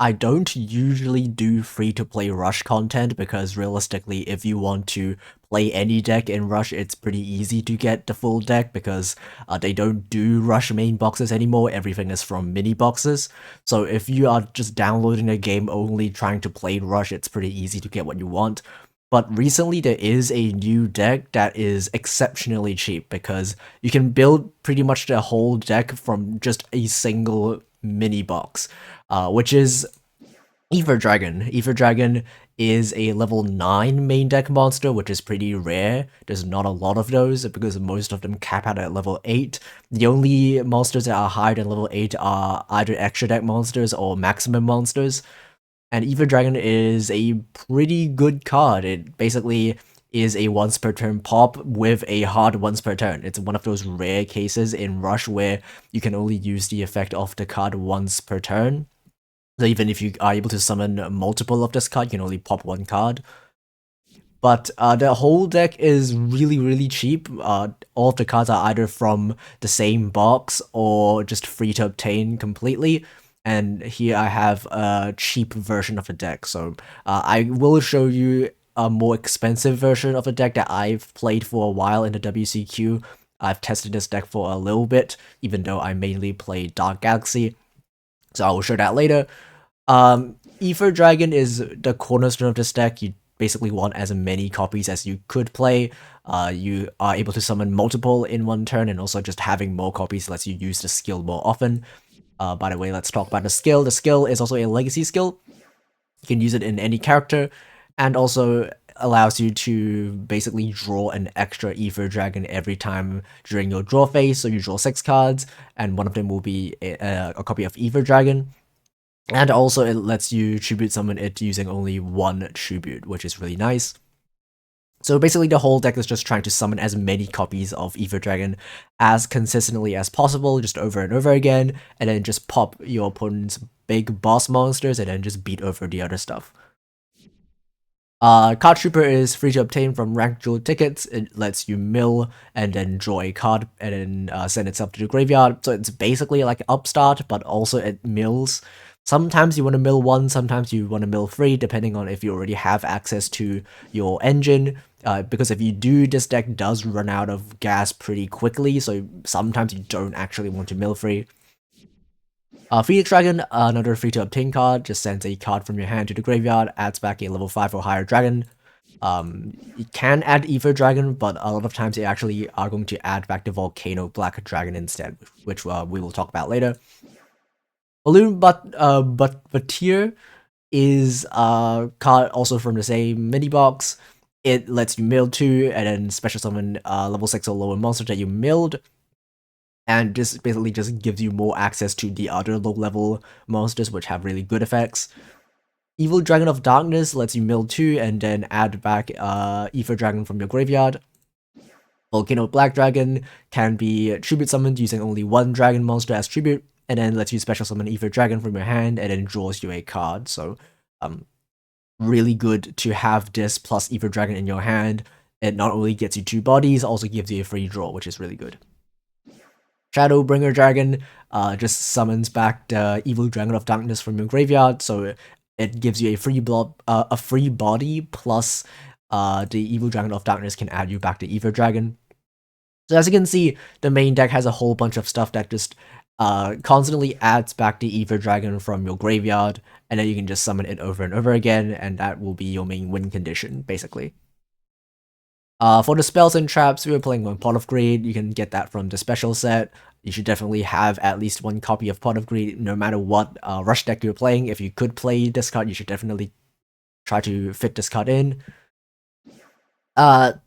I don't usually do free-to-play Rush content because realistically, if you want to play any deck in Rush, it's pretty easy to get the full deck because they don't do Rush main boxes anymore. Everything is from mini boxes. So if you are just downloading a game only trying to play Rush, it's pretty easy to get what you want. But recently there is a new deck that is exceptionally cheap because you can build pretty much the whole deck from just a single mini box, which is Ether Dragon. Ether Dragon is a level 9 main deck monster, which is pretty rare. There's not a lot of those because most of them cap out at level 8. The only monsters that are higher than level 8 are either extra deck monsters or maximum monsters. And Ether Dragon is a pretty good card. It basically is a once per turn pop with a hard once per turn. It's one of those rare cases in Rush where you can only use the effect of the card once per turn. So even if you are able to summon multiple of this card, you can only pop one card. But the whole deck is really cheap. All of the cards are either from the same box or just free to obtain completely. And here I have a cheap version of the deck. So I will show you a more expensive version of the deck that I've played for a while in the WCQ. I've tested this deck for a little bit, even though I mainly play Dark Galaxy. So I will show that later. Ether Dragon is the cornerstone of this deck. You basically want as many copies as you could play. You are able to summon multiple in one turn, and also just having more copies lets you use the skill more often. By the way, let's talk about the skill. The skill is also a legacy skill. You can use it in any character, and also allows you to basically draw an extra Ether Dragon every time during your draw phase. So you draw 6 cards, and one of them will be a copy of Ether Dragon. And also it lets you tribute summon it using only one tribute, which is really nice. So basically the whole deck is just trying to summon as many copies of Ether Dragon as consistently as possible, just over and over again, and then just pop your opponent's big boss monsters and then just beat over the other stuff. Card Trooper is free to obtain from ranked duel tickets. It lets you mill and then draw a card and then send itself to the graveyard. So it's basically like Upstart, but also it mills. Sometimes you want to mill 1, sometimes you want to mill 3, depending on if you already have access to your engine. Because if you do, this deck does run out of gas pretty quickly, so sometimes you don't actually want to mill 3. Phoenix Dragon, another free to obtain card, just sends a card from your hand to the graveyard, adds back a level 5 or higher dragon. You can add Ether Dragon, but a lot of times they actually are going to add back the Volcano Black Dragon instead, which we will talk about later. Balloon Buttier is a card also from the same mini box. It lets you mill 2 and then special summon level 6 or lower monster that you milled. And this basically just gives you more access to the other low level monsters which have really good effects. Evil Dragon of Darkness lets you mill 2 and then add back Ether Dragon from your graveyard. Volcano Black Dragon can be tribute summoned using only one dragon monster as tribute, and then lets you special summon Ether Dragon from your hand and then draws you a card. So really good to have this plus Ether Dragon in your hand. It not only gets you 2 bodies, also gives you a free draw, which is really good. Shadowbringer Dragon just summons back the Evil Dragon of Darkness from your graveyard, so it gives you a free body, plus the Evil Dragon of Darkness can add you back to Ether Dragon. So as you can see, the main deck has a whole bunch of stuff that just constantly adds back the Ether Dragon from your graveyard, and then you can just summon it over and over again, and that will be your main win condition, basically. For the spells and traps, we were playing on Pot of Greed. You can get that from the special set. You should definitely have at least 1 copy of Pot of Greed, no matter what rush deck you're playing. If you could play this card, you should definitely try to fit this card in.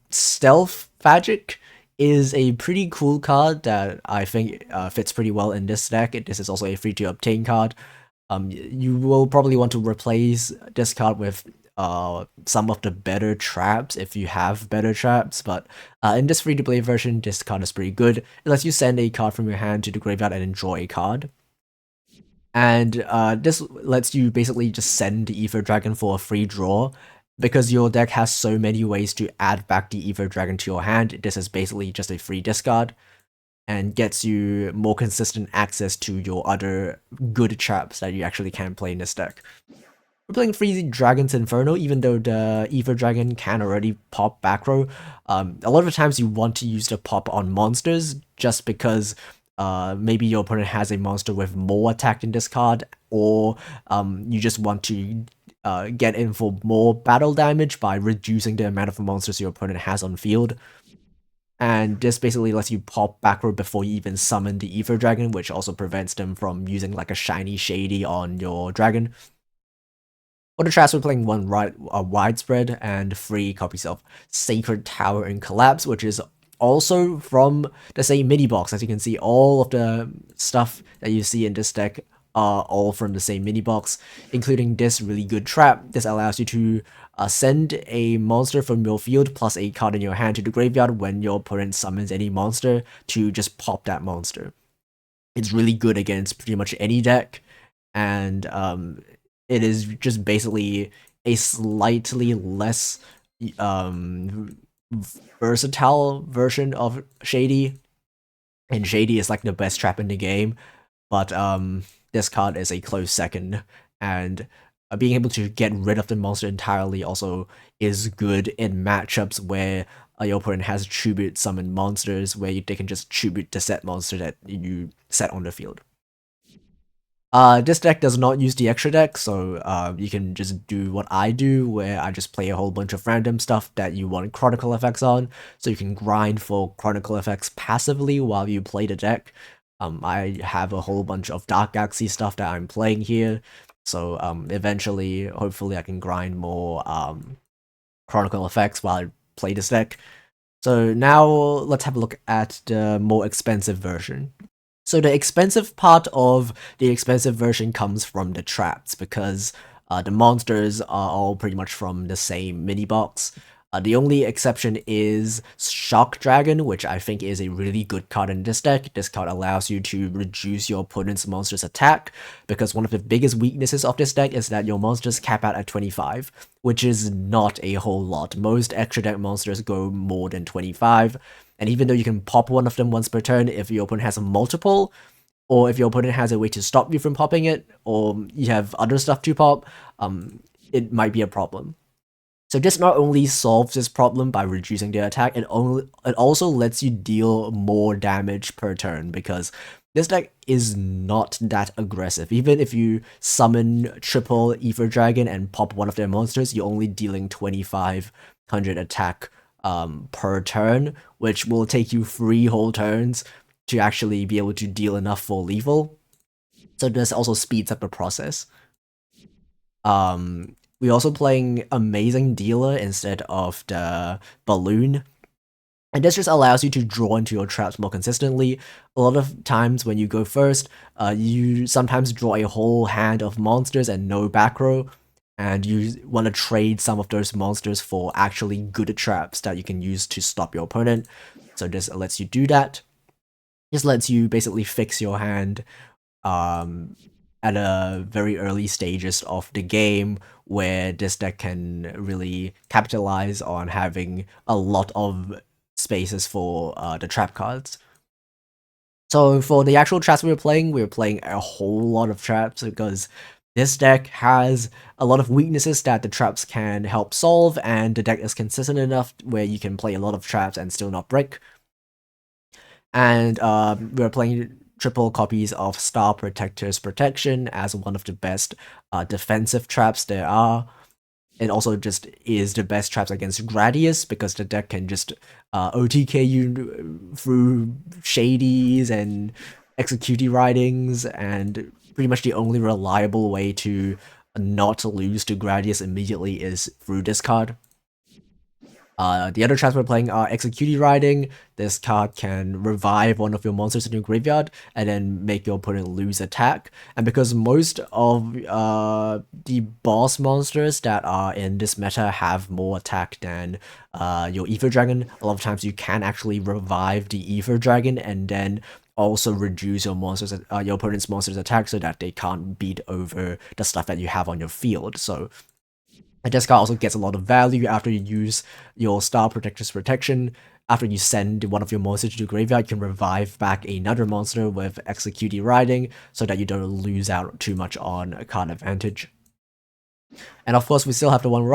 Stealth Fagic is a pretty cool card that I think fits pretty well in this deck. This is also a free to obtain card. You will probably want to replace this card with some of the better traps if you have better traps, but in this free to play version, this card is pretty good. It lets you send a card from your hand to the graveyard and then draw a card. And this lets you basically just send the Ether Dragon for a free draw. Because your deck has so many ways to add back the Ether Dragon to your hand, this is basically just a free discard. and gets you more consistent access to your other good traps that you actually can play in this deck. We're playing Freezy Dragon's Inferno, even though the Ether Dragon can already pop back row. A lot of the times you want to use the pop on monsters just because maybe your opponent has a monster with more attack in this card, or you just want to get in for more battle damage by reducing the amount of monsters your opponent has on field. And this basically lets you pop back row before you even summon the Ether Dragon, which also prevents them from using like a shiny shady on your dragon. For the traps, we're playing one widespread and 3 copies of Sacred Tower and Collapse, which is also from the same mini box. As you can see, all of the stuff that you see in this deck are all from the same mini box, including this really good trap. This allows you to send a monster from your field plus a card in your hand to the graveyard when your opponent summons any monster to just pop that monster. It's really good against pretty much any deck, and it is just basically a slightly less versatile version of Shady, and Shady is like the best trap in the game, but this card is a close second, and being able to get rid of the monster entirely also is good in matchups where your opponent has tribute summon monsters, where they can just tribute the set monster that you set on the field. This deck does not use the extra deck, so you can just do what I do, where I just play a whole bunch of random stuff that you want Chronicle effects on, so you can grind for Chronicle effects passively while you play the deck. I have a whole bunch of Dark Galaxy stuff that I'm playing here, so eventually, hopefully I can grind more Chronicle effects while I play this deck. So now let's have a look at the more expensive version. So the expensive part of the expensive version comes from the traps, because the monsters are all pretty much from the same mini box. The only exception is Shock Dragon, which I think is a really good card in this deck. This card allows you to reduce your opponent's monster's attack, because one of the biggest weaknesses of this deck is that your monsters cap out at 25, which is not a whole lot. Most extra deck monsters go more than 25, and even though you can pop one of them once per turn, if your opponent has a multiple, or if your opponent has a way to stop you from popping it, or you have other stuff to pop, it might be a problem. So this not only solves this problem by reducing their attack, it also lets you deal more damage per turn, because this deck is not that aggressive. Even if you summon triple Ether Dragon and pop one of their monsters, you're only dealing 2500 attack per turn, which will take you 3 whole turns to actually be able to deal enough for lethal. So this also speeds up the process. We're also playing Amazing Dealer instead of the Balloon. And this just allows you to draw into your traps more consistently. A lot of times when you go first, you sometimes draw a whole hand of monsters and no back row, and you want to trade some of those monsters for actually good traps that you can use to stop your opponent. So this lets you do that. This lets you basically fix your hand at a very early stages of the game, where this deck can really capitalize on having a lot of spaces for the trap cards. So for the actual traps we were playing a whole lot of traps, because this deck has a lot of weaknesses that the traps can help solve, and the deck is consistent enough where you can play a lot of traps and still not break. And we're playing triple copies of Star Protector's Protection as one of the best defensive traps there are. It also just is the best traps against Gradius, because the deck can just OTK you through Shadies and Executie Ridings, and pretty much the only reliable way to not lose to Gradius immediately is through this card. The other traps we're playing are Executie Riding. This card can revive one of your monsters in your graveyard and then make your opponent lose attack. And because most of the boss monsters that are in this meta have more attack than your Ether Dragon, a lot of times you can actually revive the Ether Dragon and then also reduce your your opponent's monsters' attack, so that they can't beat over the stuff that you have on your field. So this card also gets a lot of value after you use your Star Protector's Protection. after you send one of your monsters to the graveyard, you can revive back another monster with executing riding so that you don't lose out too much on card advantage. And of course, we still have the one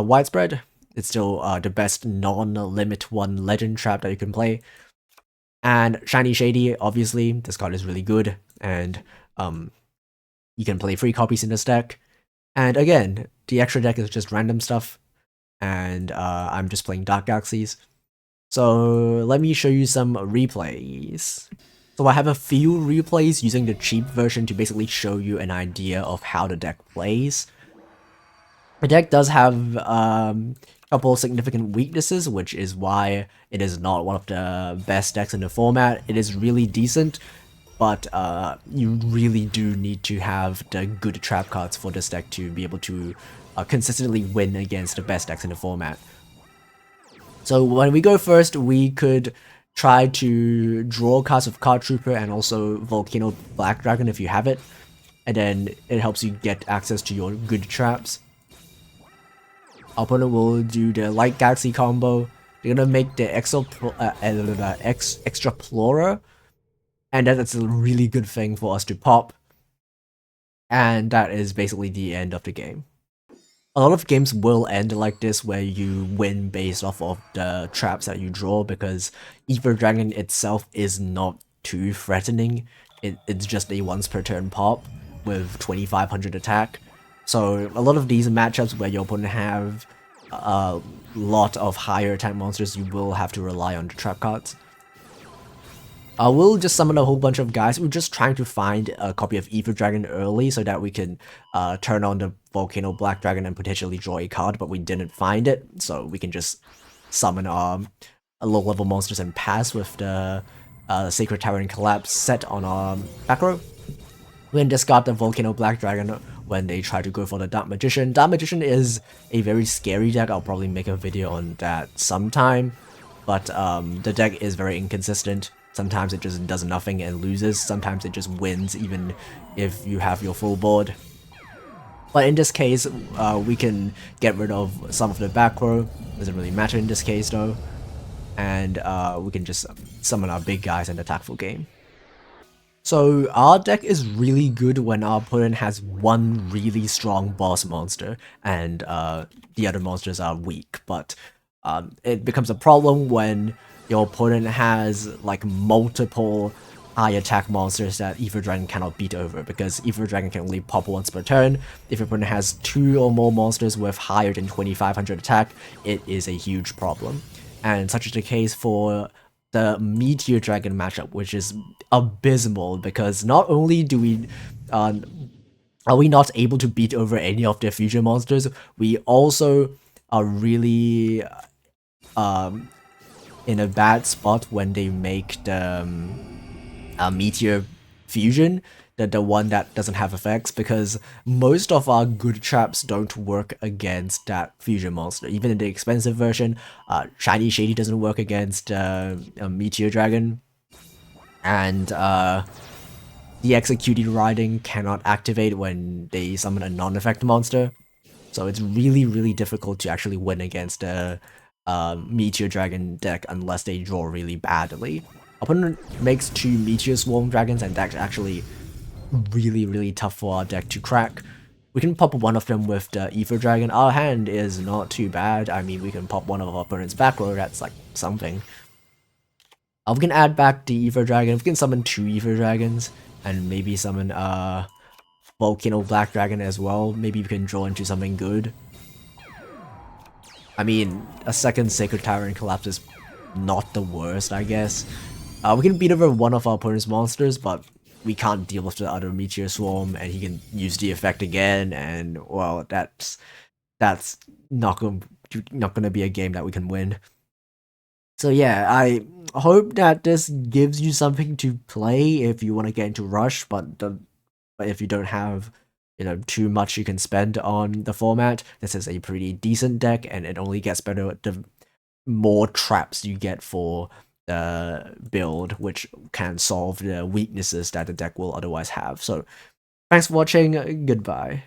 widespread. It's still the best non-limit 1 legend trap that you can play. And Shiny Shady, obviously, this card is really good, and you can play 3 copies in this deck. And again, the extra deck is just random stuff, and I'm just playing Dark Galaxies. So let me show you some replays. So I have a few replays using the cheap version to basically show you an idea of how the deck plays. The deck does have a couple significant weaknesses, which is why it is not one of the best decks in the format. It is really decent, but you really do need to have the good trap cards for this deck to be able to consistently win against the best decks in the format. So when we go first, we could try to draw cards with Card Trooper and also Volcano Black Dragon if you have it, and then it helps you get access to your good traps. Our opponent will do the Light Galaxy combo. They're gonna make the Extraplorer, and that's a really good thing for us to pop. And that is basically the end of the game. A lot of games will end like this, where you win based off of the traps that you draw, because Ether Dragon itself is not too threatening. It's just a once per turn pop with 2500 attack. So a lot of these matchups where your opponent have a lot of higher attack monsters, you will have to rely on the trap cards. We'll just summon a whole bunch of guys. We're just trying to find a copy of Ether Dragon early so that we can turn on the Volcano Black Dragon and potentially draw a card, but we didn't find it, so we can just summon low-level monsters and pass with the Sacred Tower and Collapse set on our back row. We can discard the Volcano Black Dragon when they try to go for the Dark Magician. Dark Magician is a very scary deck. I'll probably make a video on that sometime, but the deck is very inconsistent. Sometimes it just does nothing and loses, sometimes it just wins even if you have your full board. But in this case, we can get rid of some of the back row. Doesn't really matter in this case though. And we can just summon our big guys and attack full game. So our deck is really good when our opponent has one really strong boss monster and the other monsters are weak, but it becomes a problem when your opponent has like multiple high attack monsters that Ether Dragon cannot beat over, because Ether Dragon can only pop once per turn. If your opponent has 2 or more monsters with higher than 2500 attack, it is a huge problem. And such is the case for the Meteor Dragon matchup, which is abysmal, because not only do we are we not able to beat over any of their fusion monsters, we also are really in a bad spot when they make the Meteor Fusion, the one that doesn't have effects, because most of our good traps don't work against that fusion monster. Even in the expensive version, Shiny Shady doesn't work against Meteor Dragon, and the Executed Riding cannot activate when they summon a non-effect monster. So it's really difficult to actually win against a Meteor Dragon deck unless they draw really badly. Opponent makes 2 Meteor Swarm Dragons, and that's actually really tough for our deck to crack. We can pop one of them with the Ether Dragon. Our hand is not too bad. I mean, we can pop one of our opponent's back row, that's like something. We can add back the Ether Dragon. We can summon 2 Ether Dragons, and maybe summon Volcano Black Dragon as well. Maybe we can draw into something good. I mean, a second Sacred Tower and Collapse is not the worst, I guess. We can beat over one of our opponent's monsters, but we can't deal with the other Meteor Swarm, and he can use the effect again, and well, that's not gonna be a game that we can win. So yeah, I hope that this gives you something to play if you want to get into Rush, but if you don't have too much you can spend on the format, this is a pretty decent deck, and it only gets better the more traps you get for the build, which can solve the weaknesses that the deck will otherwise have. So thanks for watching, goodbye.